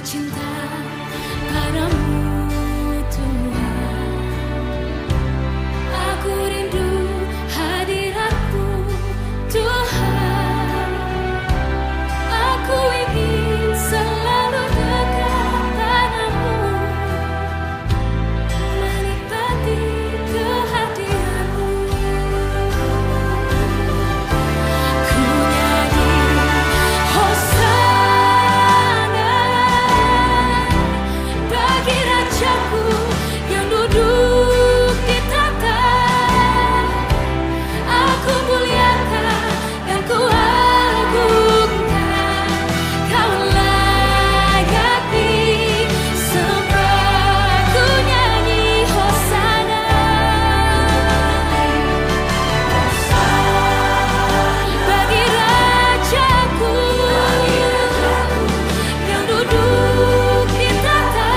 cinta padamu Tuhan. Aku rindu hadiratmu Tuhan. Aku ingin selalu dekat padamu, menikmati kehadiranmu. Ku nyanyi Hosana bagi Rajaku yang duduk di tahta. Aku muliakan dan ku agungkan, Kau layak disembah. Ku nyanyi Hosana bagi Rajaku yang duduk di tahta.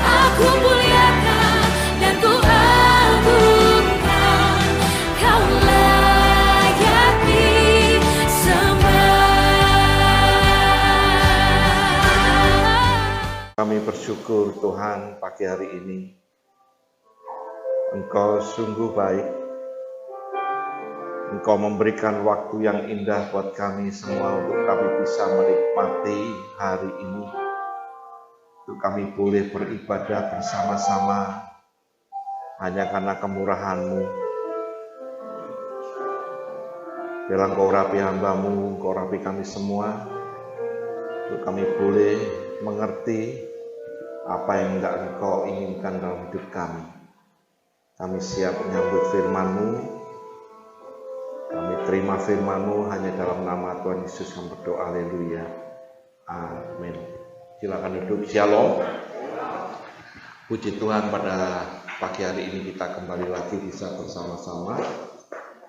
Aku muliakan dan ku agungkan, Kau layak disembah. Kami bersyukur Tuhan pagi hari ini. Engkau sungguh baik. Engkau memberikan waktu yang indah buat kami semua untuk kami bisa menikmati hari ini. Untuk kami boleh beribadah bersama-sama hanya karena kemurahan-Mu. Biarlah Engkau urapi hamba-Mu, Engkau urapi kami semua. Untuk kami boleh mengerti apa yang hendak Engkau inginkan dalam hidup kami. Kami siap menyambut firman-Mu. Kami terima firman-Mu hanya dalam nama Tuhan Yesus kami berdoa. Haleluya. Amin. Silakan duduk. Shalom. Puji Tuhan, pada pagi hari ini kita kembali lagi bisa bersama-sama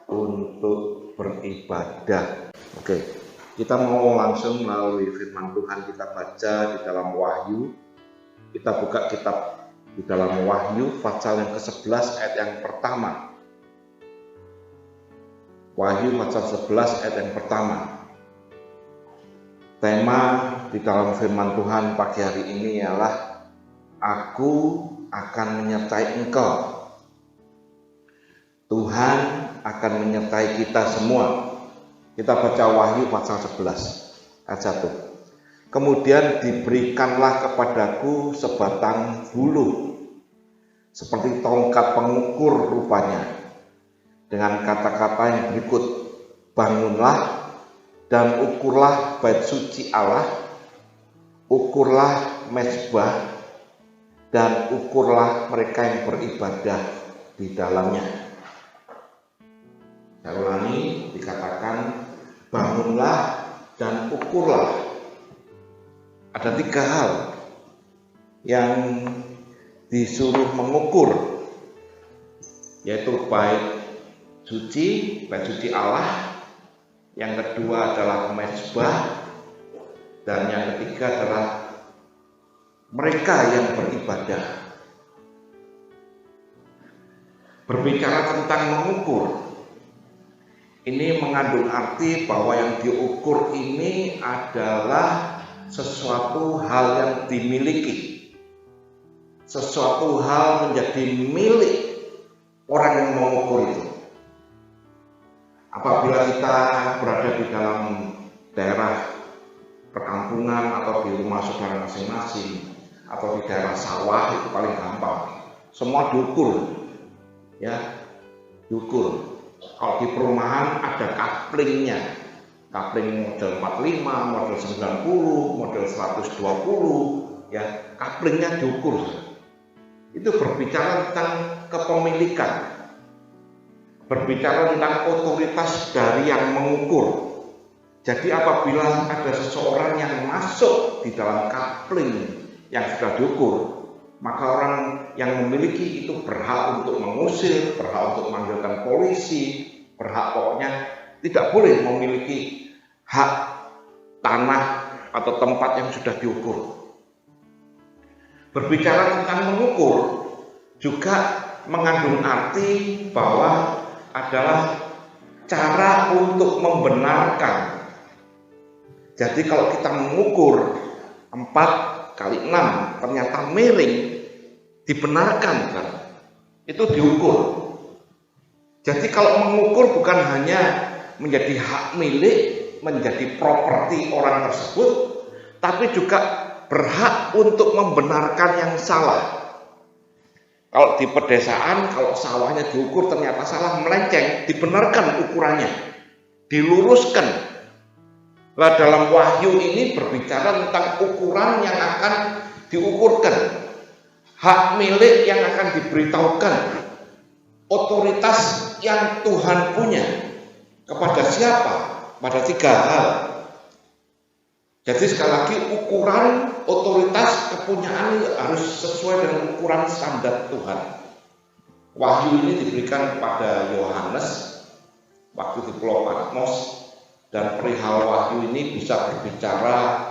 untuk beribadah. Oke, kita mau langsung melalui firman Tuhan. Kita baca di dalam Wahyu. Kita buka kitab di dalam Wahyu pasal yang ke-11 ayat yang pertama. Wahyu pasal 11 ayat yang pertama. Tema di dalam firman Tuhan pagi hari ini ialah Aku akan menyertai engkau. Tuhan akan menyertai kita semua. Kita baca Wahyu pasal 11 ayat 1. Kemudian diberikanlah kepadaku sebatang bulu seperti tongkat pengukur rupanya, dengan kata-kata yang berikut: bangunlah dan ukurlah bait suci Allah, ukurlah mezbah, dan ukurlah mereka yang beribadah di dalamnya. Saya ulangi, dikatakan bangunlah dan ukurlah. Ada 3 hal yang disuruh mengukur, yaitu bait suci Allah, yang kedua adalah mezbah, dan yang ketiga adalah mereka yang beribadah. Berbicara tentang mengukur, ini mengandung arti bahwa yang diukur ini adalah sesuatu hal yang dimiliki, sesuatu hal menjadi milik orang yang mengukur itu. Apabila kita berada di dalam daerah perkampungan atau di rumah saudara masing-masing atau di daerah sawah, itu paling gampang. Semua diukur, ya, diukur. Kalau di perumahan ada kaplingnya, kapling model 45, model 90, model 120, ya, kaplingnya diukur. Itu berbicara tentang kepemilikan, berbicara tentang otoritas dari yang mengukur. Jadi apabila ada seseorang yang masuk di dalam kapling yang sudah diukur, maka orang yang memiliki itu berhak untuk mengusir, berhak untuk memanggilkan polisi, berhak, pokoknya tidak boleh memiliki hak tanah atau tempat yang sudah diukur. Berbicara tentang mengukur juga mengandung arti bahwa adalah cara untuk membenarkan Jadi kalau kita mengukur 4 kali 6 ternyata miring, dibenarkan kan? Itu diukur. Jadi kalau mengukur bukan hanya menjadi hak milik, menjadi properti orang tersebut, tapi juga berhak untuk membenarkan yang salah. Kalau di pedesaan, kalau sawahnya diukur ternyata salah, melenceng, dibenarkan ukurannya, diluruskan. Nah, dalam Wahyu ini berbicara tentang ukuran yang akan diukurkan, hak milik yang akan diberitahukan, otoritas yang Tuhan punya kepada siapa? Pada 3 hal. Jadi sekali lagi ukuran otoritas kepunyaan harus sesuai dengan ukuran standar Tuhan. Wahyu ini diberikan kepada Yohanes waktu di Pulau Patmos, dan perihal wahyu ini bisa berbicara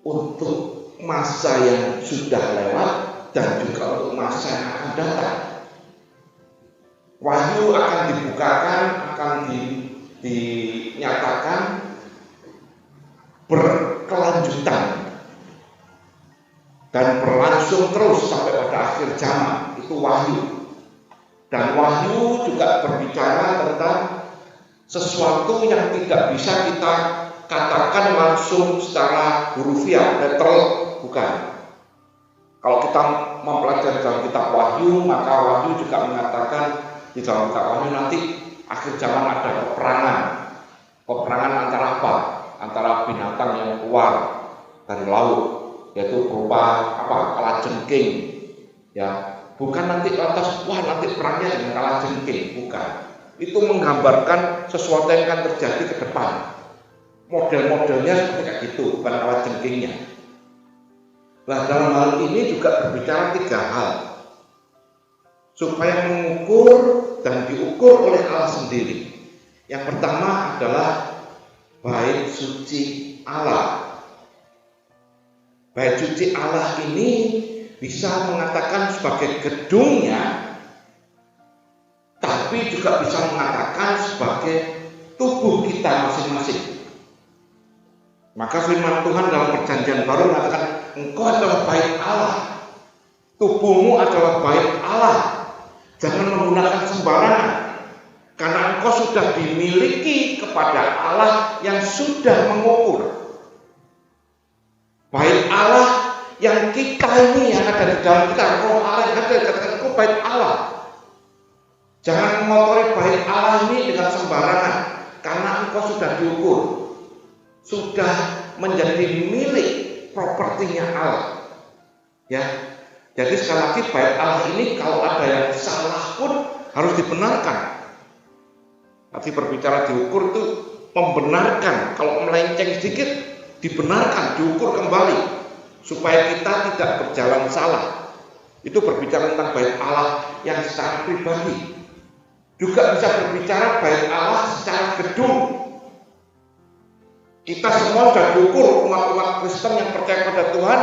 untuk masa yang sudah lewat dan juga untuk masa yang akan datang. Wahyu akan dibukakan, akan dinyatakan berkelanjutan dan berlangsung terus sampai pada akhir zaman. Itu wahyu. Dan wahyu juga berbicara tentang sesuatu yang tidak bisa kita katakan langsung secara hurufiah, literal, bukan. Kalau kita mempelajari dalam kitab Wahyu, maka Wahyu juga mengatakan di dalam kitab Wahyu nanti akhir zaman ada peperangan. Peperangan antara apa? Antara binatang yang keluar dari laut, yaitu berupa kalajengking. Ya, bukan nanti lantas nanti perangnya dengan kalajengking, bukan. Itu menggambarkan sesuatu yang akan terjadi ke depan. Model-modelnya seperti kayak gitu, bukan kalajengkingnya. Nah, dalam hal ini juga berbicara 3 hal supaya mengukur dan diukur oleh Allah sendiri. Yang pertama adalah bait suci Allah. Bait suci Allah ini bisa mengatakan sebagai gedungnya, tapi juga bisa mengatakan sebagai tubuh kita masing-masing. Maka firman Tuhan dalam perjanjian baru mengatakan, engkau adalah bait Allah, tubuhmu adalah bait Allah. Jangan menggunakan sembarangan, karena engkau sudah dimiliki kepada Allah yang sudah mengukur. Bait Allah yang kita ini yang ada di dalam kita, roh Allah yang ada, dikatakan engkau bait Allah. Jangan mengotori bait Allah ini dengan sembarangan, karena engkau sudah diukur, sudah menjadi milik propertinya Allah. Ya, jadi sekali lagi bait Allah ini kalau ada yang salah pun harus dibenarkan. Tapi berbicara diukur itu membenarkan, kalau melenceng sedikit dibenarkan, diukur kembali supaya kita tidak berjalan salah. Itu berbicara tentang bait Allah yang secara pribadi. Juga bisa berbicara bait Allah secara gedung. Kita semua sudah diukur, umat-umat Kristen yang percaya pada Tuhan.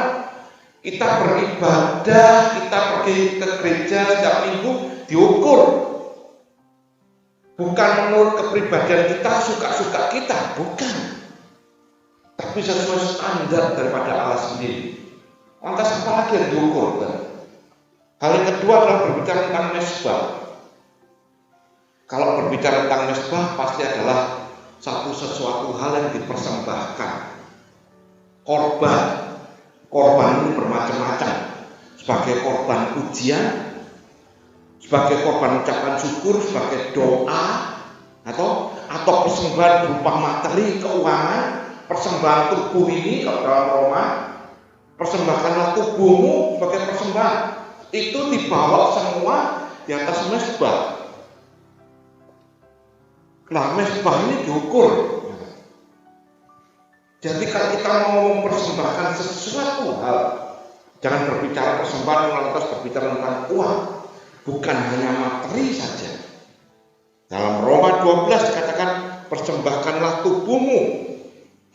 Kita beribadah, kita pergi ke gereja setiap minggu, diukur. Bukan menurut kepribadian kita, suka-suka kita, bukan. Tapi sesuai standar daripada Allah sendiri. Lantas apa lagi yang diukur? Hal yang kedua adalah berbicara tentang mezbah. Kalau berbicara tentang mezbah pasti adalah sesuatu hal yang dipersembahkan. Korban ini bermacam-macam. Sebagai korban ujian, sebagai korban ucapan syukur, sebagai doa, atau persembahan berupa materi, keuangan, persembahan tubuh ini kalau dalam Roma, persembahkanlah tubuhmu sebagai persembahan. Itu dibawa semua di atas mezbah. Nah, mezbah ini diukur. Jadi kalau kita mau mempersembahkan sesuatu hal, jangan berbicara persembahan lantas berbicara tentang uang, bukan hanya materi saja. Dalam Roma 12 dikatakan persembahkanlah tubuhmu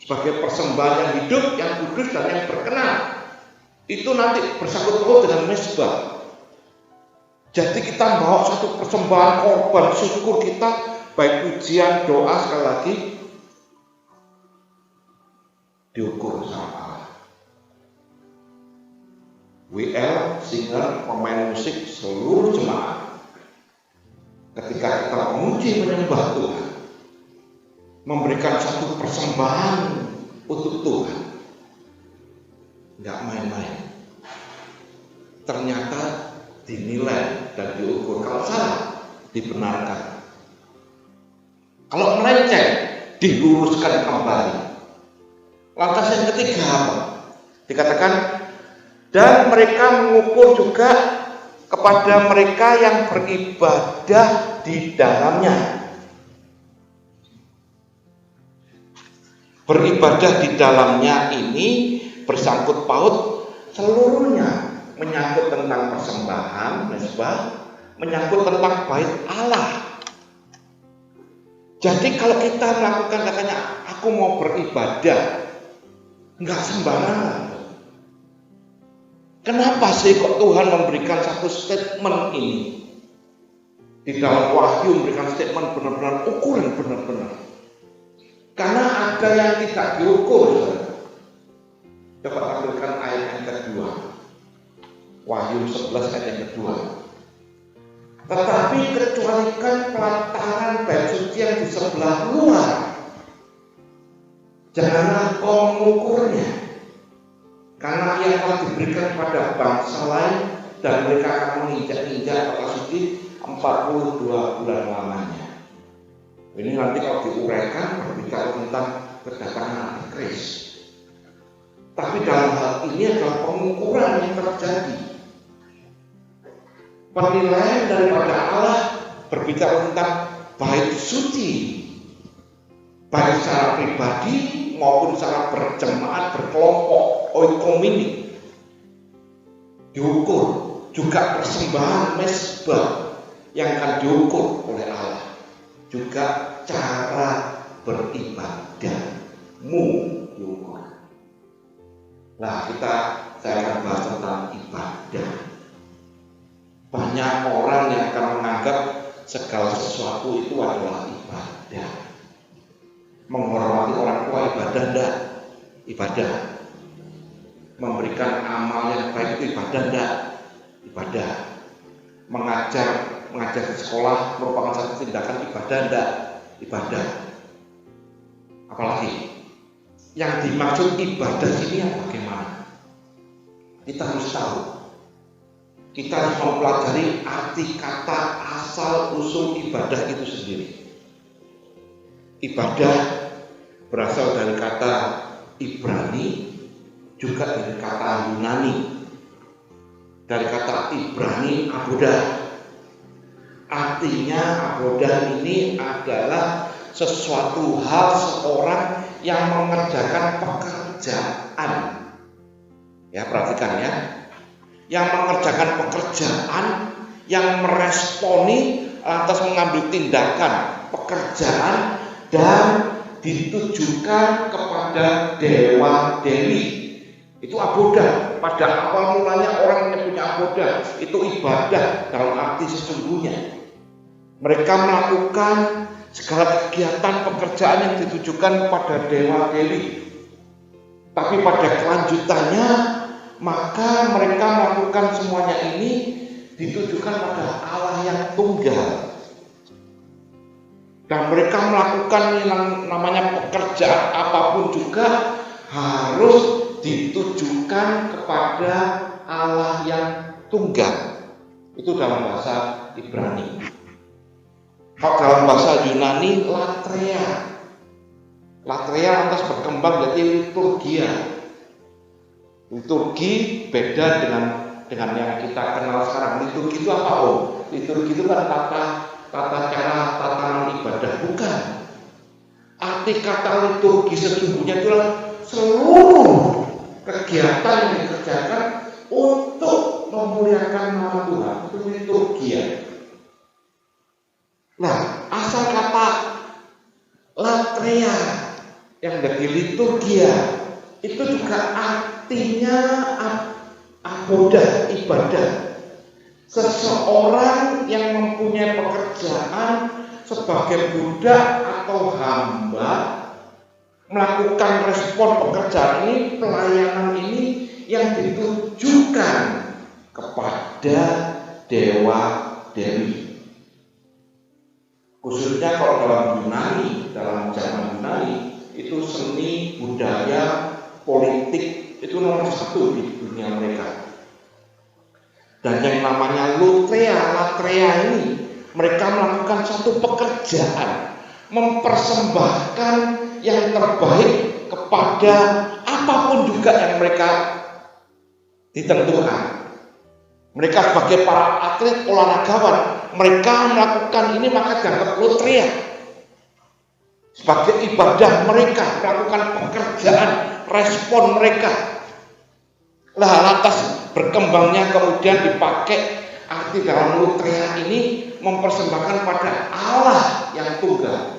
sebagai persembahan yang hidup, yang kudus dan yang berkenan. Itu nanti bersangkut paut dengan mezbah. Jadi kita bawa satu persembahan korban syukur kita, baik ujian, doa, sekali lagi diukur sama Allah. WL, singer, pemain musik, seluruh jemaat, ketika kita memuji menyembah Tuhan, memberikan satu persembahan untuk Tuhan, nggak main-main, ternyata dinilai dan diukur. Kalau salah, dibenarkan. Kalau melenceng, diluruskan kembali. Lantas yang ketiga apa? Dikatakan, dan mereka mengukur juga kepada mereka yang beribadah di dalamnya. Beribadah di dalamnya ini bersangkut paut seluruhnya, menyangkut tentang persembahan, mezbah, menyangkut tentang bait Allah. Jadi kalau kita melakukan katanya, aku mau beribadah, nggak sembarangan. Kenapa sih kok Tuhan memberikan satu statement ini? Di dalam Wahyu memberikan statement benar-benar ukuran benar-benar. Karena ada yang tidak diukur. Coba tampilkan ayat yang kedua. Wahyu 11 ayat yang kedua. Tetapi kecualikan pelataran bait suci yang di sebelah luar, janganlah kau mengukurnya, karena ia telah diberikan pada bangsa lain dan mereka akan menginjak-injak kota suci 42 bulan lamanya. Ini nanti kalau diuraikan berbicara tentang kedatangan Antikris. Tapi dalam hal ini adalah pengukuran yang terjadi. Penilaian daripada Allah berbicara tentang bait suci, baik secara pribadi maupun secara berjemaat, berkelompok, oikomini, diukur. Juga persembahan mezbah yang akan diukur oleh Allah. Juga cara beribadahmu diukur. Nah, saya akan bahas tentang ibadah. Banyak orang yang akan menganggap segala sesuatu itu adalah ibadah. Menghormati orang tua ibadah enggak? Ibadah. Memberikan amal yang baik itu ibadah enggak? Ibadah. Mengajar di sekolah merupakan satu tindakan ibadah enggak? Ibadah. Apalagi yang dimaksud ibadah ini yang bagaimana? Kita harus tahu. Kita harus mempelajari arti kata asal usul ibadah itu sendiri. Ibadah berasal dari kata Ibrani, juga dari kata Yunani. Dari kata Ibrani abodah. Artinya abodah ini adalah sesuatu hal seorang yang mengerjakan pekerjaan. Ya, perhatikan ya. Yang mengerjakan pekerjaan, yang meresponi atas mengambil tindakan pekerjaan dan ditujukan kepada dewa dewi. Itu abodah. Pada awal mulanya orang yang punya abodah itu ibadah dalam arti sesungguhnya. Mereka melakukan segala kegiatan pekerjaan yang ditujukan kepada dewa dewi. Tapi pada kelanjutannya maka mereka melakukan semuanya ini ditujukan pada Allah yang tunggal. Dan mereka melakukan yang namanya pekerjaan apapun juga harus ditujukan kepada Allah yang tunggal. Itu dalam bahasa Ibrani. Kalau dalam bahasa Yunani, latreia. Latreia lantas berkembang jadi liturgia. Liturgi beda dengan yang kita kenal sekarang. Liturgi itu apa, Om? Liturgi itu kan tatanan ibadah, bukan. Arti kata liturgi sesungguhnya itulah seluruh kegiatan yang dikerjakan untuk memuliakan nama Tuhan. Itu liturgia. Nah, asal kata latreia yang dari liturgia itu juga artinya abodah, ibadah. Seseorang yang mempunyai pekerjaan sebagai budak atau hamba melakukan respon pekerjaan ini, pelayanan ini yang ditujukan kepada dewa dewi. Khususnya kalau dalam Yunani, dalam zaman Yunani, itu seni, budaya, politik itu nomor satu di dunia mereka. Dan yang namanya latria ini, mereka melakukan satu pekerjaan, mempersembahkan yang terbaik kepada apapun juga yang mereka ditentukan. Mereka sebagai para atlet olahragawan, mereka melakukan ini maka dianggap latria. Sebagai ibadah mereka, melakukan pekerjaan, respon mereka. Lah lantas berkembangnya kemudian dipakai arti dalam latria ini mempersembahkan pada Allah yang tunggal,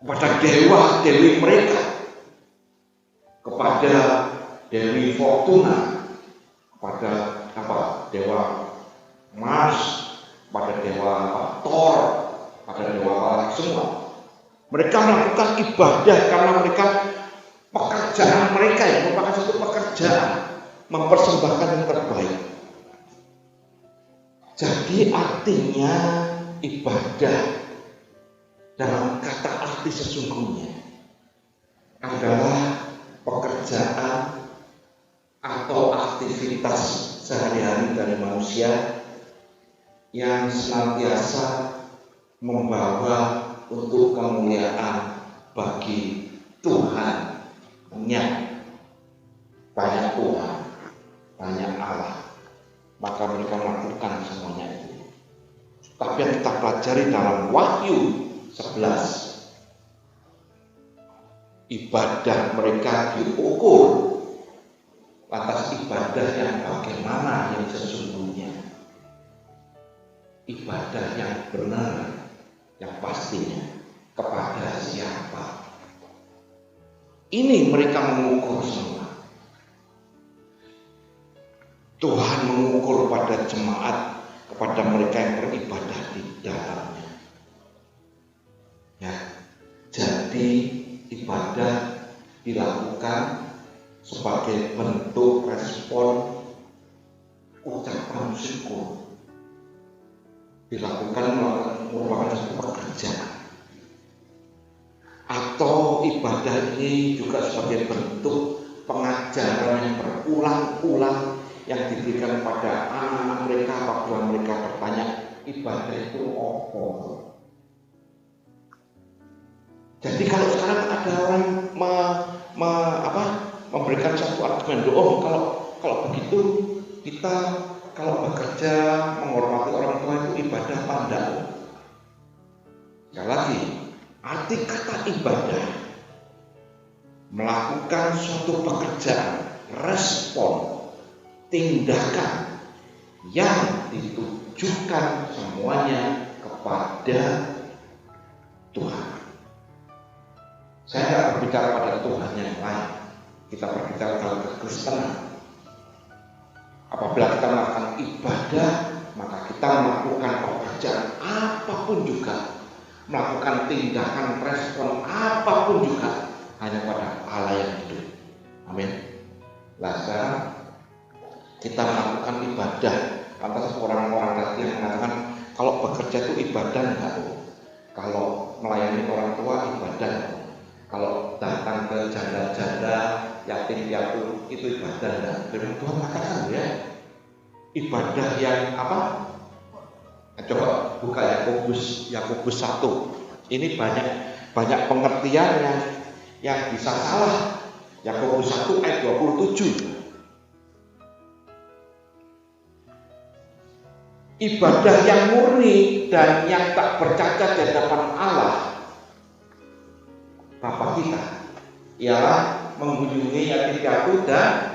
kepada dewa dewi mereka, kepada Dewi Fortuna, kepada dewa Mars, pada dewa Thor, pada dewa semua. Mereka melakukan ibadah karena mereka pekerjaan mereka yang merupakan satu pekerjaan, mempersembahkan yang terbaik. Jadi artinya ibadah dalam kata arti sesungguhnya adalah pekerjaan atau aktivitas sehari-hari dari manusia yang senantiasa membawa untuk kemuliaan bagi Tuhan-nya. Banyak Tuhan, banyak Allah, maka mereka melakukan semuanya itu. Tapi yang kita pelajari dalam Wahyu 11, ibadah mereka diukur. Lantas ibadah yang bagaimana yang sesungguhnya? Ibadah yang benar, yang pastinya kepada siapa? Ini mereka mengukur semua. Tuhan mengukur pada jemaat, kepada mereka yang beribadah di dalamnya. Ya, jadi ibadah dilakukan sebagai bentuk respon ucapan syukur, dilakukan merupakan satu pekerjaan. Atau ibadah ini juga sebagai bentuk pengajaran yang berulang-ulang yang diberikan pada anak-anak mereka apabila mereka bertanya, ibadah itu apa? Jadi kalau sekarang ada orang memberikan satu argumen, kalau begitu kita kalau bekerja menghormati orang tua itu ibadah apa enggak? Sekali lagi, arti kata ibadah melakukan suatu pekerjaan, respon, tindakan yang ditujukan semuanya kepada Tuhan. Saya tidak berbicara pada Tuhan yang lain. Kita berbicara dalam kekristenan. Apabila kita melakukan ibadah, maka kita melakukan pekerjaan apapun juga, melakukan tindakan respon apapun juga hanya pada Allah yang hidup. Amin. Nah, sekarang kita melakukan ibadah. Lantas orang-orang tadi yang mengatakan kalau bekerja itu ibadah enggak? Kalau melayani orang tua ibadah. Kalau datang ke janda-janda, yatim piatu itu ibadah enggak? Firman Tuhan mengatakan ya, ibadah yang apa? Coba buka Yakobus 1. Ini banyak pengertian yang bisa salah. Yakobus 1 ayat 27. Ibadah yang murni dan yang tak bercacat di hadapan Allah Bapa kita ialah mengunjungi yatim piatu dan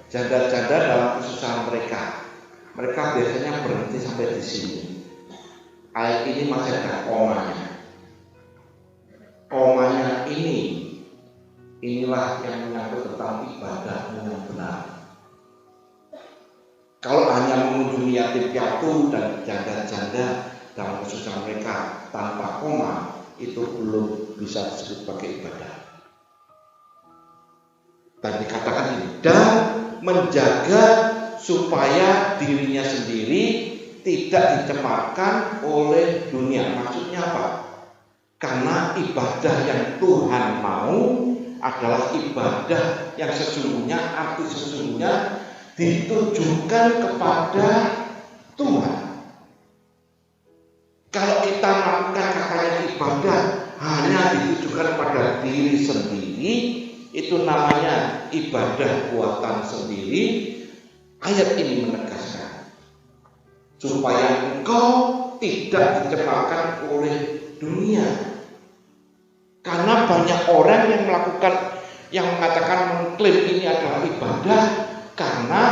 janda-janda dalam kesusahan mereka. Mereka biasanya berhenti sampai di sini. Ayat ini masih ada komanya. Komanya inilah yang menyangkut tentang ibadah yang benar. Kalau hanya mengunjungi yatim piatu dan janda-janda dalam kesusahan mereka tanpa koma, itu belum bisa disebut sebagai ibadah. Dan dikatakan ini, dan menjaga supaya dirinya sendiri tidak dicemarkan oleh dunia. Maksudnya apa? Karena ibadah yang Tuhan mau adalah ibadah yang sesungguhnya, arti sesungguhnya ditujukan kepada Tuhan. Kalau kita melakukan katanya ibadah hanya ditujukan pada diri sendiri, itu namanya ibadah buatan sendiri. Ayat ini menegaskan supaya engkau tidak dicemarkan oleh dunia. Karena banyak orang yang melakukan, yang mengatakan, mengklaim ini adalah ibadah karena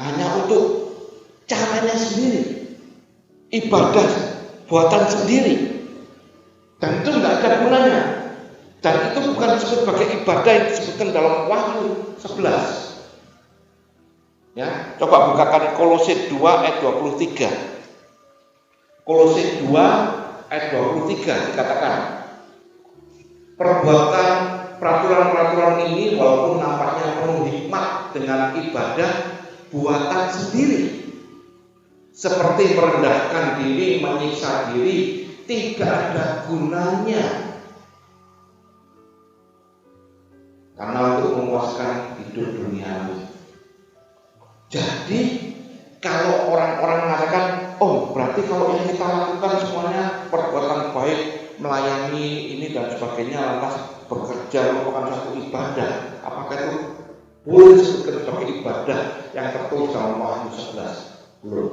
hanya untuk caranya sendiri, ibadah buatan sendiri, dan itu tidak ada gunanya. Dan itu bukan disebut sebagai ibadah yang disebutkan dalam Wahyu 11. Ya, coba bukakan Kolose 2 ayat 23. Kolose 2 ayat 23 dikatakan, perbuatan peraturan-peraturan ini walaupun nampaknya penuh hikmat dengan ibadah buatan sendiri, seperti merendahkan diri, menyiksa diri, tidak ada gunanya. Karena untuk memuaskan hidup duniawi. Jadi kalau orang-orang mengatakan, oh berarti kalau yang kita lakukan semuanya perbuatan baik, melayani ini dan sebagainya, lantas bekerja merupakan satu ibadah, apakah itu boleh disebutkan sebagai ibadah yang tertulis dalam Wahyu 11? Belum.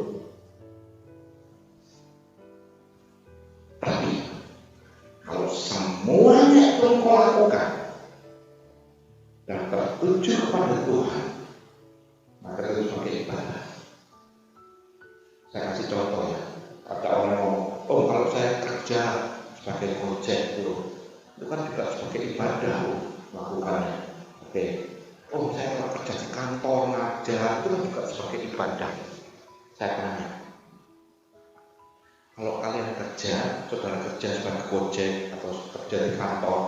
Tapi kalau semuanya itu kau lakukan dan tertuju kepada Tuhan, maka itu sebagai ibadah. Saya kasih contoh ya. Ada orang ngomong, oh kalau saya kerja sebagai gojek itu kan juga sebagai ibadah melakukannya. Oke. Oh saya kalau kerja di kantor ngajar itu kan juga sebagai ibadah. Saya tanya, kalau kalian kerja, saudara kerja sebagai gojek atau kerja di kantor,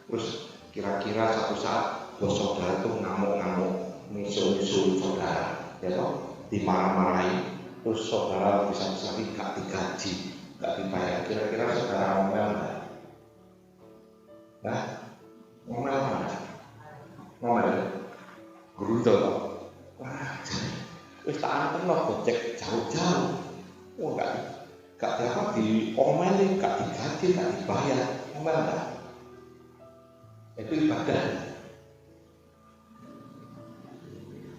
terus kira-kira satu saat bos saudara itu ngamuk-ngamuk, misu-misu saudara, ya toh, dimarah-marahi, terus saudara bisa nggak digaji, nggak dibayar, kira-kira saudara ngomel nggak? Nah, ngomel mana? Ngomel, gerudel, wah, wis tak anten loh gojek jauh-jauh, wah nggak dapat diomelin, nggak digaji, nggak dibayar, ngomel nggak? Itu ibadah.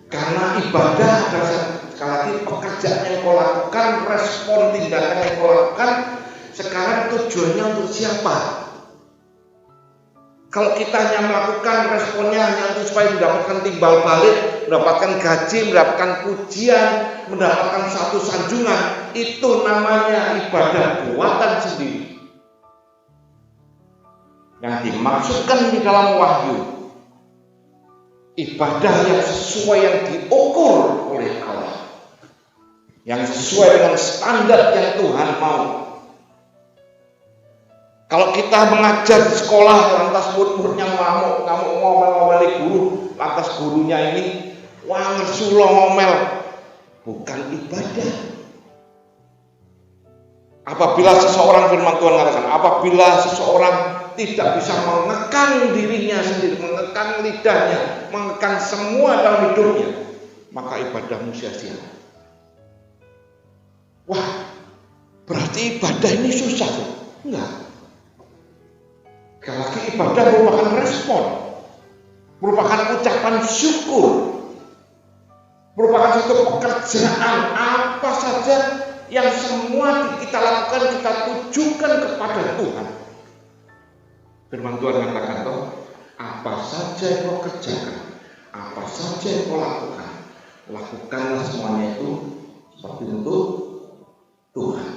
Karena ibadah adalah sekali lagi pekerjaan yang kau lakukan, respon tindakan yang kau lakukan. Sekarang tujuannya untuk siapa? Kalau kita hanya melakukan responnya hanya untuk supaya mendapatkan timbal balik, mendapatkan gaji, mendapatkan pujian, mendapatkan satu sanjungan, itu namanya ibadah buatan sendiri. Yang dimaksudkan di dalam Wahyu, ibadah yang sesuai yang diukur oleh Allah, yang sesuai dengan standar yang Tuhan mau. Kalau kita mengajar di sekolah, lantas murid-muridnya ngamuk ngomel-ngomel guru, lantas gurunya ini wah ngersulo ngomel, bukan ibadah. Apabila seseorang, firman Tuhan mengatakan, apabila seseorang tidak bisa mengekang dirinya sendiri, mengekang lidahnya, mengekang semua dalam hidupnya, maka ibadahmu sia-sia. Wah, berarti ibadah ini susah? Enggak. Sekali lagi ibadah merupakan respon, merupakan ucapan syukur, merupakan satu pekerjaan apa saja yang semua kita lakukan, kita tujukan kepada Tuhan. Firman Tuhan mengatakan, apa saja yang kau kerjakan, apa saja yang kau lakukan, lakukanlah semuanya itu seperti untuk Tuhan.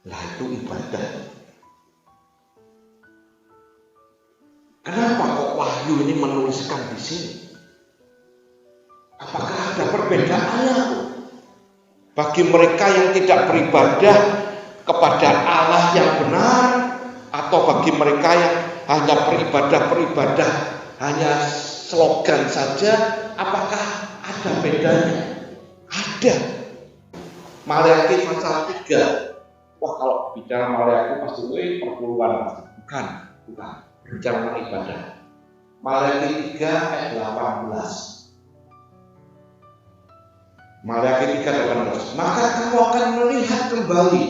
Lah itu ibadah. Kenapa kok Wahyu ini menuliskan di sini? Apakah ada perbedaannya? Bagi mereka yang tidak beribadah kepada Allah yang benar, Atau bagi mereka yang hanya beribadah, hanya slogan saja, apakah ada bedanya? Ada. Maleakhi pasal 3. Wah, kalau bicara Maleakhi pasti perpuluhan. Bukan. Bicara tentang ibadah. Maleakhi 3 ayat 18. Maleakhi 3:18. Maka kamu akan melihat kembali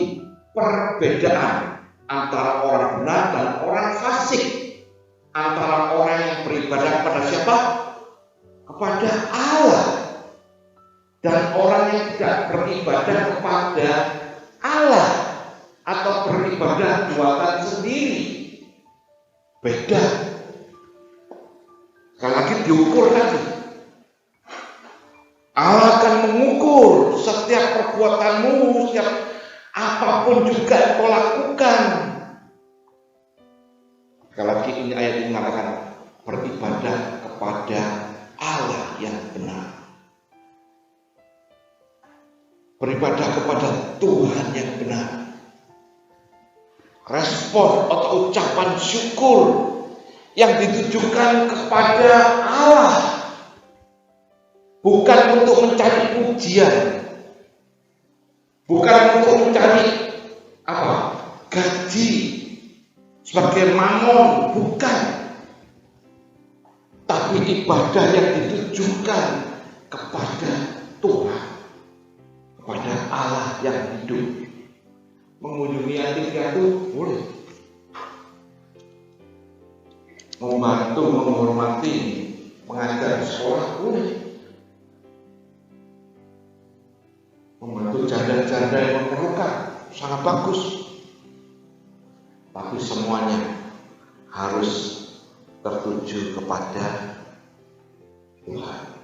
perbedaan antara orang benar dan orang fasik, antara orang yang beribadah kepada siapa? Kepada Allah, dan orang yang tidak beribadah kepada Allah atau beribadah buatan sendiri. Beda. Sekali lagi diukur tadi. Allah akan mengukur setiap perbuatanmu, setiap apapun juga yang kau lakukan. Sekali lagi ini ayat ini mengatakan beribadah kepada Allah yang benar. Beribadah kepada Tuhan yang benar. Respon atau ucapan syukur yang ditujukan kepada Allah, bukan untuk mencari pujian, bukan untuk mencari gaji sebagai mamon, bukan. Tapi ibadah yang ditujukan kepada Tuhan, kepada Allah yang hidup. Mengunjungi yatim piatu boleh, membantu, menghormati, mengajar di sekolah boleh, membantu janda-janda yang memerlukan sangat bagus. Tapi semuanya harus tertuju kepada Tuhan.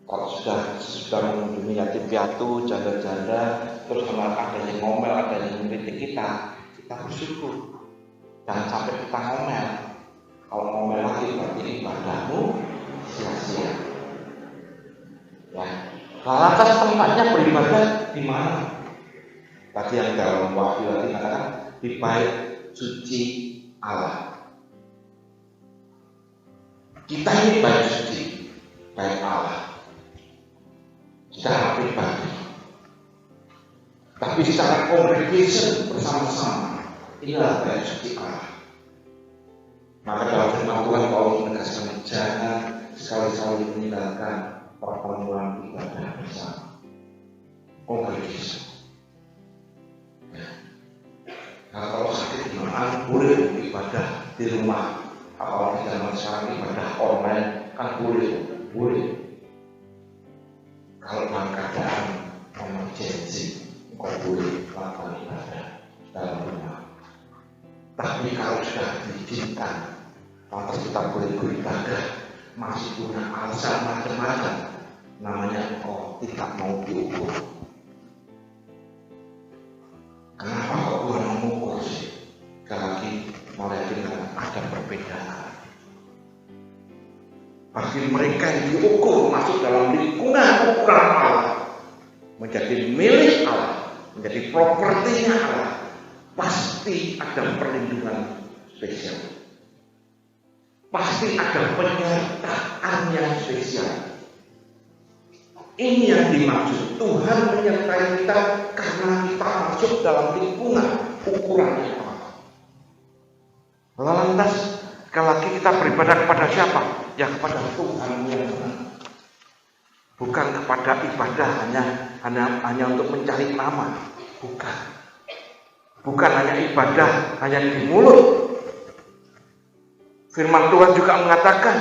Kalau sudah mengunjungi yatim piatu, janda-janda, terus ada yang ngomel, ada yang mengkritik kita bersyukur. Jangan sampai kita ngomel. Kalau ngomel lagi berarti ibadahmu sia-sia. Ya. Lantas tempatnya beribadah di mana? Tadi yang dalam Wahyu tadi katakan di bait suci Allah. Kita ini bait suci, bait Allah. Secara pribadi, tapi secara congregation bersama-sama, inilah bait suci Allah. Maka dalam firman Tuhan Paulus menegaskan jangan sekali-sekali meninggalkan pertemuan ibadah bersama, congregation. Nah, kalau sakit gimana? Boleh ibadah di rumah. Apalagi zaman sekarang ibadah online kan boleh. Kalau dalam keadaan emergency, kau boleh melakukan ibadah dalam rumah. Tapi kalau sudah diizinkan, lantas kita boleh beribadah, masih punya alasan macam-macam, namanya kau tidak mau diukur. Kenapa kok Tuhan mengukur sih? Sekali lagi Maleakhi ada perbedaan. Bagi mereka yang diukur masuk dalam lingkungan ukuran Allah, menjadi milik Allah, menjadi propertinya Allah, pasti ada perlindungan spesial, pasti ada penyertaan yang spesial. Ini yang dimaksud Tuhan menyertai kita karena kita masuk dalam lingkungan ukurannya Allah. Lantas sekali lagi kita beribadah kepada siapa? Ya kepada Tuhan yang benar. Bukan kepada ibadah hanya untuk mencari nama. Bukan hanya ibadah hanya di mulut. Firman Tuhan juga mengatakan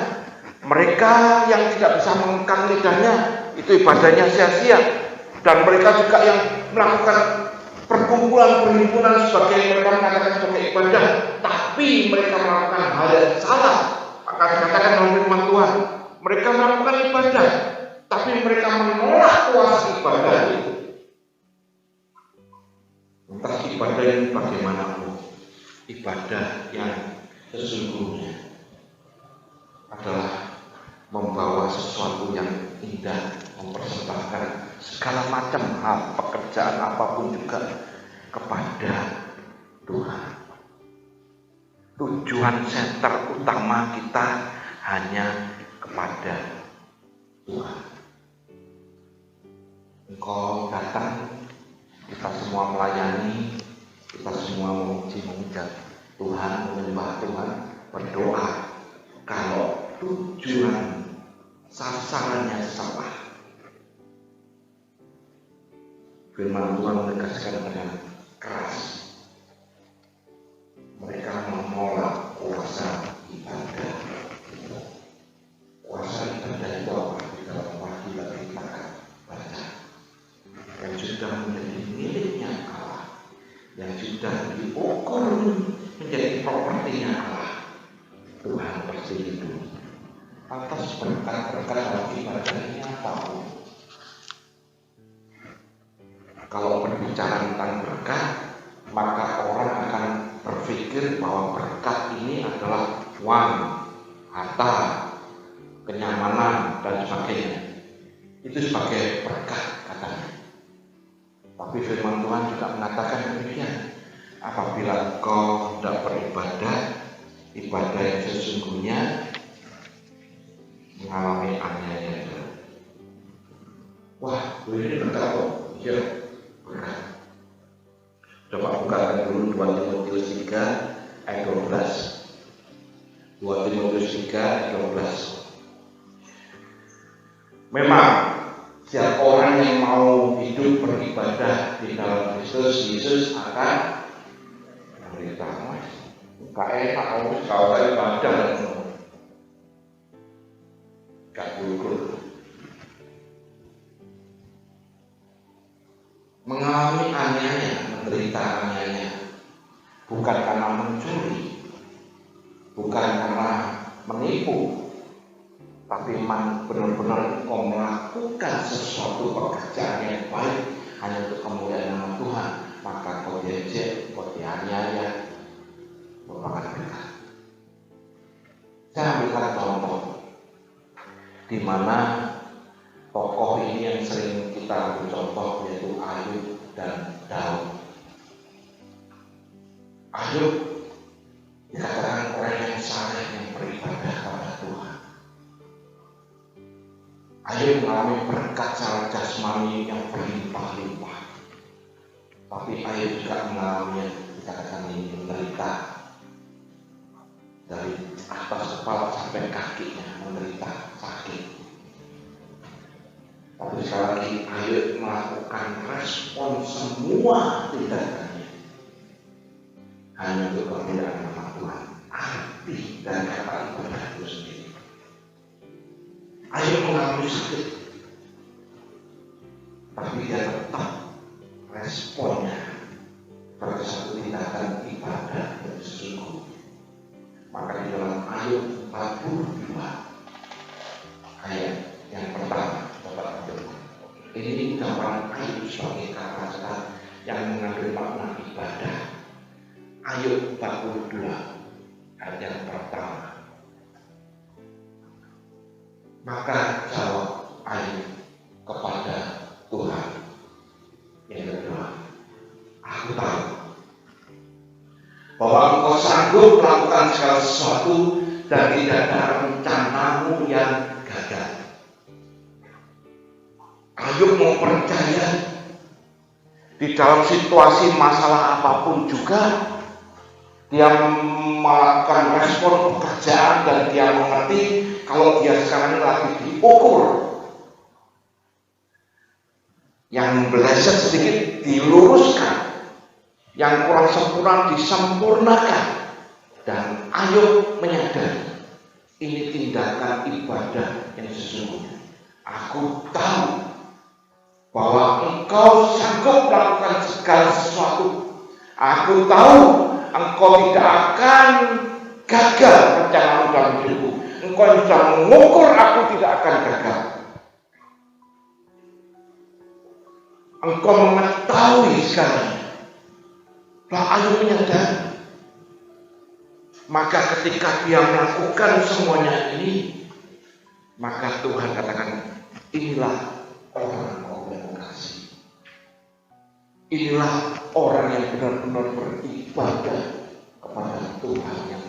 mereka yang tidak bisa mengekang lidahnya itu ibadahnya sia-sia, dan mereka juga yang melakukan perkumpulan sebagai mereka mengatakan sebagai ibadah, tapi mereka melakukan hal yang salah. Maka dikatakan dalam firman Tuhan, mereka melakukan ibadah, tapi mereka menolak kuasa ibadah itu. Entah ibadah ini bagaimanapun, ibadah yang sesungguhnya adalah membawa sesuatu yang indah, mempersembahkan segala macam hal, pekerjaan apapun juga kepada Tuhan. tujuan senter utama kita hanya kepada Tuhan. Engkau datang, kita semua melayani, kita semua memuji-muji Tuhan, menyembah Tuhan, berdoa. Kalau tujuan sasarannya salah, firman Tuhan menegaskan dengan keras, mereka menolak kuasa ibadah. Kuasa ibadah itu apa? Di dalam Wahyu kita akan baca. Yang sudah menjadi miliknya Allah, yang sudah diukur menjadi propertinya Allah, Tuhan berlindung atas berkat-berkat dalam ibadahnya. Tahu kalau berbicara tentang berkat, maka orang akan berpikir bahwa berkat ini adalah uang, harta, kenyamanan, dan sebagainya. Itu sebagai berkat katanya. Tapi firman Tuhan juga mengatakan demikian. Apabila engkau tidak beribadah, ibadah yang sesungguhnya mengalami aniaya. Wah, ini berkat kok. Iya, berkat. Coba bukakan dulu 2 Timotius 3 ayat 12. 2 Timotius 3 ayat 12. Memang setiap orang yang mau hidup beribadah di dalam Kristus Yesus akan menderita. Gak enak kalau saya ibadah, gak gugur. Mengalami aniaya, menderita aniaya, bukan karena mencuri, bukan karena menipu, tapi benar-benar engkau melakukan sesuatu pekerjaan yang baik hanya untuk kemuliaan nama Tuhan, maka kau diejek, kau dianiaya, merupakan berkat. Saya ambilkan contoh di mana tokoh ini yang sering kita ambil contoh, yaitu Ayub dan Daud. Ayub dikatakan orang yang saleh yang beribadah kepada Tuhan. Ayub mengalami berkat secara jasmani yang berlimpah-limpah. Tapi Ayub juga mengalami yang dikatakan ini menderita. Dari atas kepala sampai kakinya menderita sakit. Tapi sekali lagi Ayub melakukan respon semua tindakannya hanya untuk kemuliaan nama Tuhan. Arti dan kata ibadah itu sendiri. Ayub mengalami sakit, tapi dia tetap responnya pada satu tindakan ibadah yang sesungguhnya. Maka di dalam Ayub 42 ayat yang pertama, ini gambaran Ayub sebagai kata-kata yang mengandung makna ibadah. Ayub 42 ayat yang pertama. Maka jawab Ayub kepada Tuhan. Yang kedua, aku tahu bahwa engkau sanggup melakukan segala sesuatu dan tidak ada rencanamu yang gagal. Ayub mau percaya di dalam situasi masalah apapun juga dia melakukan respon pekerjaan dan dia mengerti kalau dia sekarang ini lagi diukur, yang meleset sedikit diluruskan, yang kurang sempurna disempurnakan. Dan Ayub menyadari ini tindakan ibadah yang sesungguhnya. Aku tahu bahwa engkau sanggup melakukan segala sesuatu. Aku tahu engkau tidak akan gagal rencanamu dalam hidupku. Engkau sudah mengukur aku tidak akan gagal. Engkau mengetahui segalanya. Bahwa Ayub menyadari. Maka ketika dia melakukan semuanya ini, maka Tuhan katakan, inilah orang yang kasih. Inilah orang yang benar-benar beribadah kepada Tuhan yang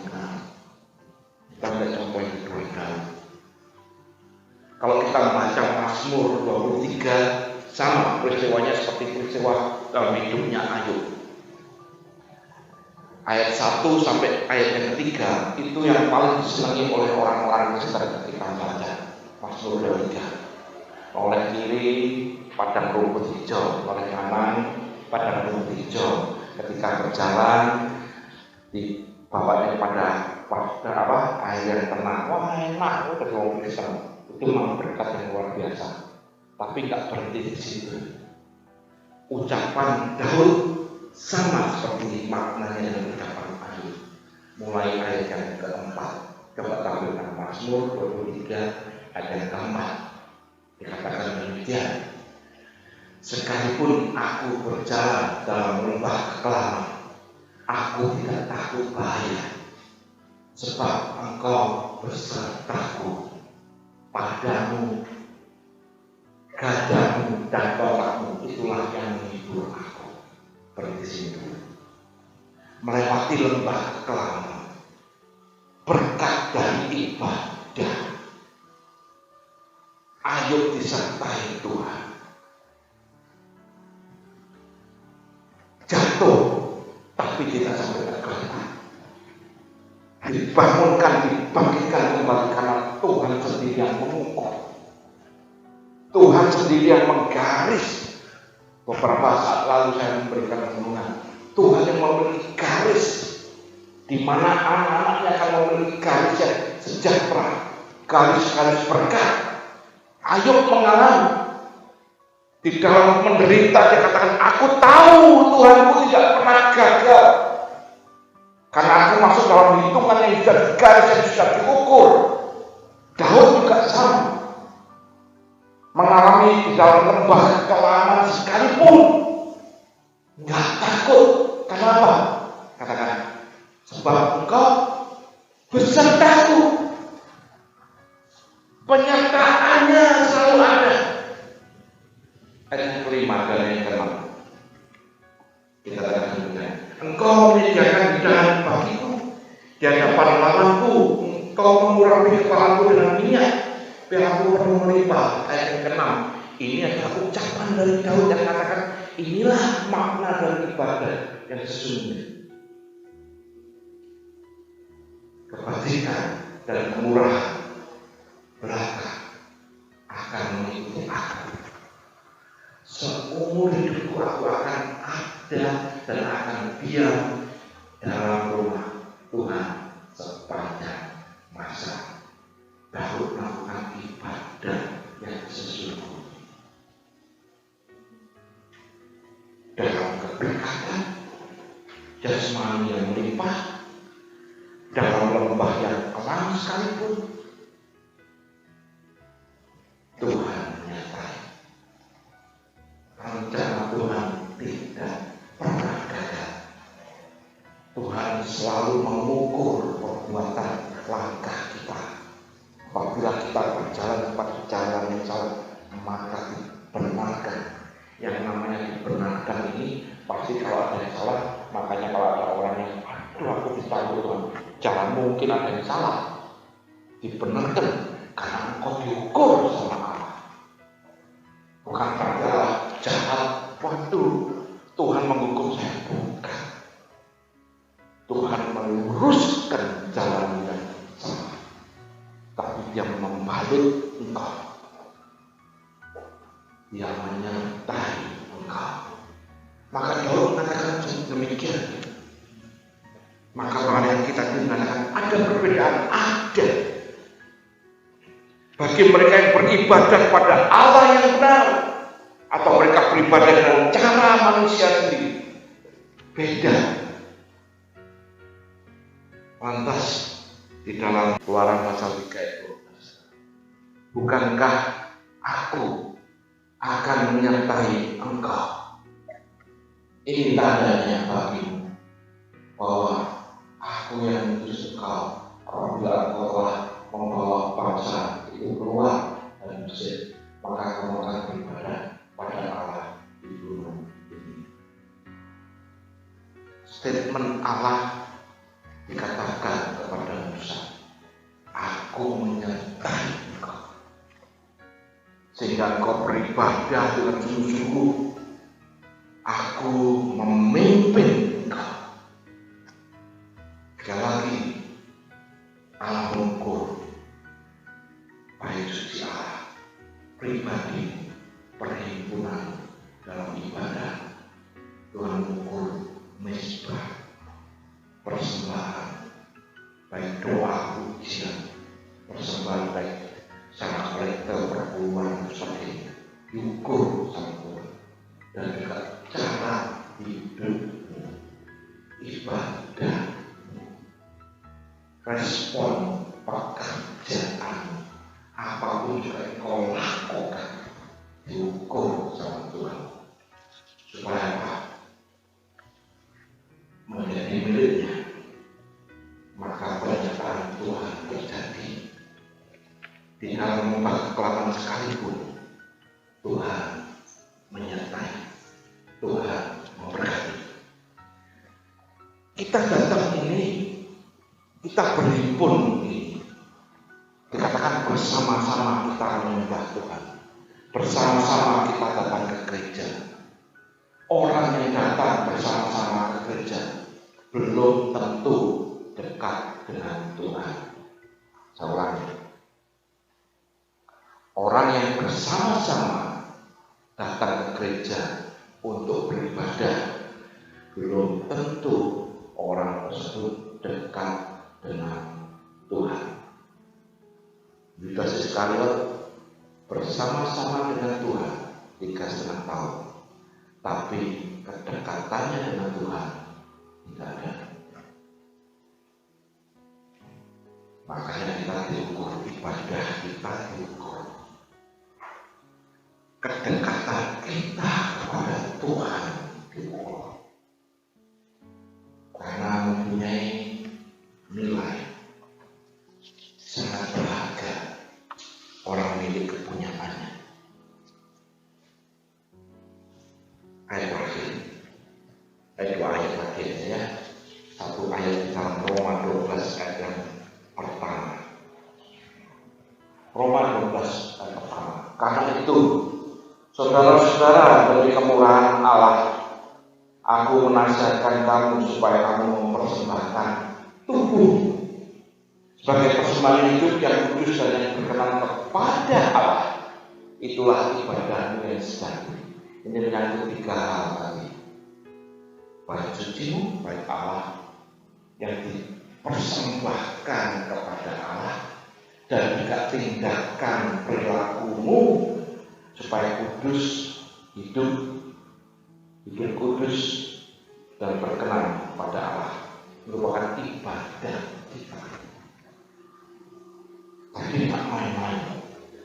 Mazmur 23 sama peristiwanya seperti peristiwa dalam hidupnya Ayub. Ayat 1 sampai ayat yang ketiga itu yang paling disenangi oleh orang-orang Kristen ketika membaca Mazmur 23. Oleh kiri padang rumput hijau, oleh kanan padang rumput hijau. Ketika berjalan dibawanya pada air yang tenang. Wah, enak bagi orang Kristen. Itu memang berkat yang luar biasa. Tapi nggak berhenti di situ. Ucapan Daud sama seperti maknanya dengan ucapan Ayub. Mulai ayat yang keempat. Coba tampilkan Mazmur 23 ayat yang keempat. Dikatakan demikian. Sekalipun aku berjalan dalam lembah kekelaman, aku tidak takut bahaya, sebab Engkau besertaku. Padamu, gadamu dan tongkatmu itulah yang menghibur aku. Berhenti sini dulu. Melewati lembah kekelaman, berkat dari ibadah, Ayub disertai Tuhan. Jatuh, tapi tidak sampai tergeletak. Dibangunkan, dibangkitkan kembali karena Tuhan sendiri yang mengukur. Tuhan sendiri yang menggaris. Beberapa saat lalu saya memberikan renungan. Tuhan yang memiliki garis, di mana anak-anaknya akan memiliki garis yang sejahtera, garis-garis berkat. Ayub mengalami. Di dalam menderita dia katakan, aku tahu Tuhanku tidak pernah gagal. Karena aku masuk dalam hitungan yang sudah digaris, yang sudah diukur. Daud juga sama. Mengalami di dalam lembah kekelaman sekalipun nggak takut. Kenapa? Katakan, sebab Engkau besertaku. Penyertaannya selalu ada. Ayat yang kelima dan yang keenam. Kita katakan demikian. Engkau menyediakan hidangan bagiku di hadapan lawanku. Engkau mengurapi kepalaku dengan minyak, pihakku penuh melimpah. Ayat yang keenam. Ini adalah ucapan dari Daud yang katakan, inilah makna dari ibadah yang sesungguhnya. Kebajikan dan kemurahan, berkah akan mengikuti aku. Seumur hidupku aku akan ada dan akan diam dalam rumah Tuhan sepanjang masa. Daud melakukan ibadah yang sesungguhnya dalam keberkatan jasmani yang melimpah, dalam lembah yang kelam sekalipun Tuhan menyertai. Rencana Tuhan tidak pernah gagal. Tuhan selalu mengukur perbuatan langkah kita. Apabila kita berjalan pada jalan yang salah, maka dibenarkan. Yang namanya dibenarkan ini pasti kalau ada yang salah. Makanya kalau ada orang yang, aduh aku ditahu Tuhan, jangan mungkin ada yang salah. Dibenarkan karena engkau diukur sama Allah. Bukan berarti Allah jahat. Waduh, Tuhan menghukum saya. Bukan. Tuhan meluruskan jalan yang salah, tapi dia membalut engkau. Dia menyertai engkau. Maka Daud mengatakan demikian. Maka orang kita mengatakan ada perbedaan, ada. Bagi mereka yang beribadah pada Allah yang benar, atau mereka beribadah dengan cara manusia sendiri, beda. Lantas di dalam Keluaran pasal 3 itu, bukankah aku akan menyertai engkau? Ini tandanya bagimu bahwa aku yang mengutus engkau apabila engkau telah membawa bangsa itu keluar dari Mesir, maka kamu akan beribadah pada Allah di gunung ini. Statement Allah dikatakan kepada Musa, aku menyertai engkau. sehingga engkau beribadah dengan sungguh-sungguh. Aku memimpin engkau. Sekali lagi, Allah mengukur baik suci Allah, pribadi, perhimpunan dalam ibadah. Tuhan mengukur mezbah, persembahan, baik doa, pujian, persembahan baik secara kolektif, perpuluhan, dan sebagainya, diukur sama Tuhan. Dan juga cara hidup, ibadah, respon pekerjaan, apapun juga yang kau lakukan, diukur sama Tuhan. Supaya apa? Menjadi miliknya. Maka penyertaan Tuhan terjadi. Di dalam tempat kekelapan sekalipun, Tuhan menyertai, Tuhan memberkati. Kita datang ini, kita berhimpun ini, dikatakan bersama-sama kita menyembah Tuhan, bersama-sama kita datang ke gereja. Orang yang datang bersama-sama ke gereja belum tentu dekat dengan Tuhan. Saya ulangi, orang yang bersama-sama datang ke gereja untuk beribadah belum tentu orang tersebut dekat dengan Tuhan. Yudas Iskariot bersama-sama dengan Tuhan 3,5 tahun, tapi kedekatannya dengan Tuhan tidak ada. Makanya kita diukur, ibadah kita diukur, kedekatan kita kepada Tuhan diukur. Karena mempunyai nilai sangat berharga orang milik kepunyaannya. Ayat terakhir, dua ayat terakhir ya. Satu ayat di dalam Roma 12 ayat yang pertama. Roma 12 ayat pertama. Karena itu, saudara-saudara, dari kemurahan Allah, aku menasihatkan kamu supaya kamu mempersembahkan tubuh sebagai persembahan hidup yang kudus dan yang berkenan kepada Allah. Itulah ibadahmu yang sejati. Ini menyangkut 3 hal tadi. Baik sucimu, baik Allah yang dipersembahkan kepada Allah, dan juga tindakan perilakumu supaya kudus, hidup kudus dan berkenan pada Allah, merupakan ibadah kita. Tapi tidak main-main.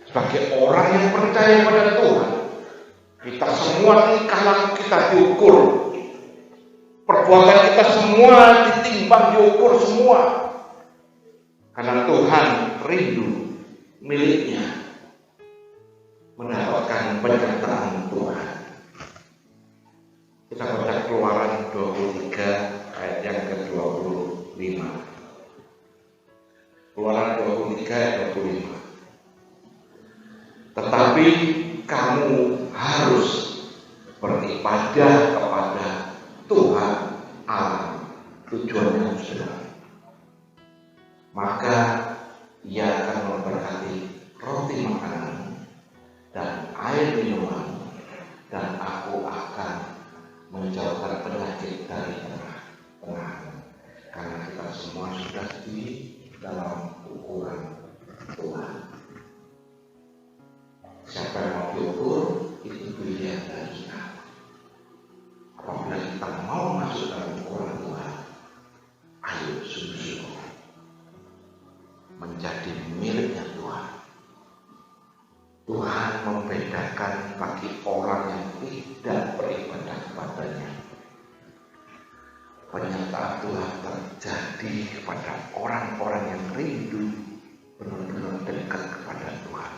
Sebagai orang yang percaya pada Tuhan, kita semua tingkah laku kita diukur, perbuatan kita semua ditimbang, diukur semua, karena Tuhan rindu miliknya mendapatkan penyertaan Tuhan. Kita baca Keluaran 23 ayat yang ke-25. Keluaran 23 ayat 25. Tetapi kamu harus beribadah kepada Tuhan Allah. Tujuannya sudah. Maka Ia akan memberkati roti makanan dan air minuman, dan aku akan menjauhkan penyakit dari tengah-tengah. Karena kita semua sudah di dalam ukuran Tuhan. Siapa yang mau diukur, itu pilihan dari kita. Apabila kita mau masuk dalam ukuran Tuhan, ayo sungguh-sungguh menjadi miliknya Tuhan. Tuhan membedakan bagi orang yang tidak beribadah kepadanya. Penyertaan Tuhan terjadi kepada orang-orang yang rindu benar-benar dekat kepada Tuhan.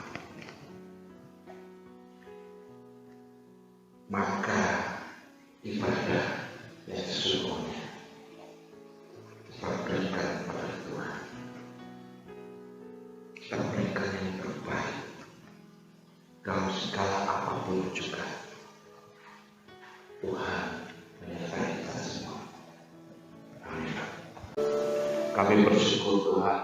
Maka ibadah yang sesungguhnya kita berikan kepada Tuhan. Kita berikan yang terbaik dalam segala apapun juga. Tuhan menyertai kita semua. Amin. Kami bersyukur Tuhan,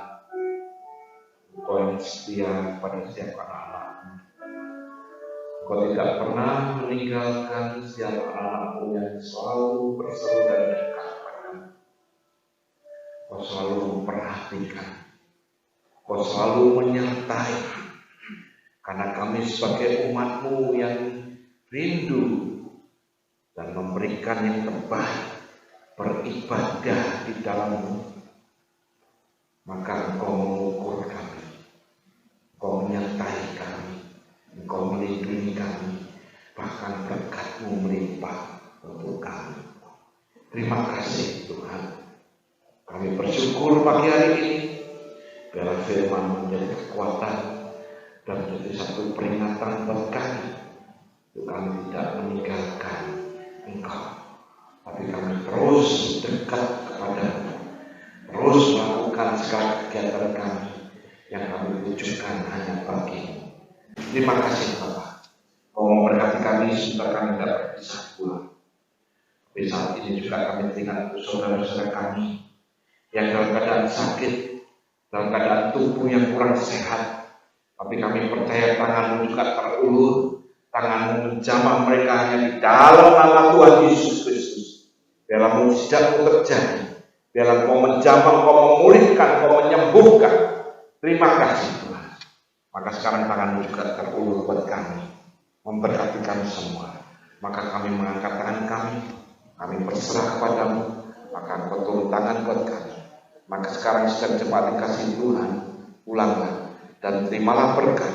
Engkau yang setia pada setiap anak-anak-Mu. Engkau tidak pernah meninggalkan setiap anak-anak-Mu yang selalu berseru dan dekat padamu. Engkau selalu memperhatikan, Engkau selalu menyertai, karena kami sebagai umat-Mu yang rindu dan memberikan yang terbaik, beribadah di dalam-Mu, maka Engkau mengukur kami, Engkau menyertai kami, Engkau melindungi kami, bahkan berkat-Mu melimpah untuk kami. Terima kasih Tuhan. Kami bersyukur pagi hari ini, biarlah firman menjadi kekuatan dan menjadi satu peringatan bagi kami. Kami tidak meninggalkan Engkau, tapi kami terus dekat kepada-Mu, terus melakukan segala kegiatan kami yang kami tujukan hanya bagi-Mu. Terima kasih Bapak, Kau memberkati kami supaya kami dapat berpisah pulang. Tapi saat ini juga kami ingat saudara-saudara kami yang dalam keadaan sakit, dalam keadaan tubuh yang kurang sehat, tapi kami percaya tangan-Mu juga terulur, tangan-Mu menjamah mereka hanya di dalam nama Tuhan Yesus Kristus. Biarlah mujizat-Mu terjadi, biarlah Kau menjamah, Kau memulihkan, Kau menyembuhkan. Terima kasih Tuhan. Maka sekarang tangan-Mu juga terulur buat kami, memberkati kami semua. Maka kami mengangkat tangan kami berserah kepada-Mu, maka Engkau turun tangan buat kami. Maka sekarang sedang cepat dikasih Tuhan, pulanglah dan terimalah berkat,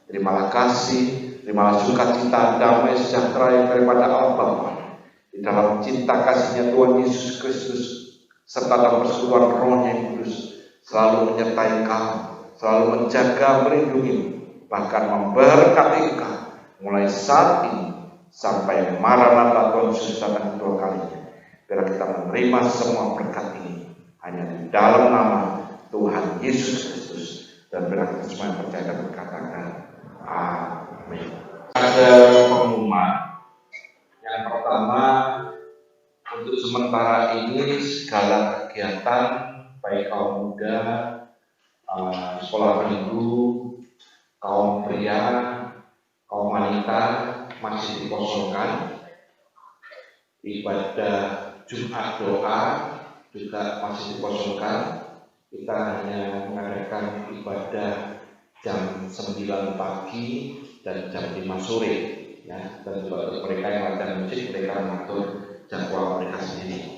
terimalah kasih, terimalah sukacita, damai sejahtera yang daripada Allah Bapa, di dalam cinta kasih-Nya Tuhan Yesus Kristus, serta dalam persekutuan Roh-Nya yang kudus, selalu menyertai kau, selalu menjaga, melindungi, bahkan memberkati engkau, mulai saat ini sampai Maranatha Tuhan Yesus datang kedua kalinya. Biar kita menerima semua berkat ini hanya di dalam nama Tuhan Yesus Kristus, dan biar kita semua yang percaya dan berkatakan amin. Ada pengumuman. Yang pertama, untuk sementara ini segala kegiatan baik kaum muda, sekolah minggu, kaum pria, kaum wanita masih dikosongkan. Ibadah Jumat doa juga masih dikosongkan. Kita hanya mengadakan ibadah jam 9 pagi dan jam 5 sore, ya. Dan juga untuk mereka yang ada masjid, mereka mengatur jadwal mereka sendiri.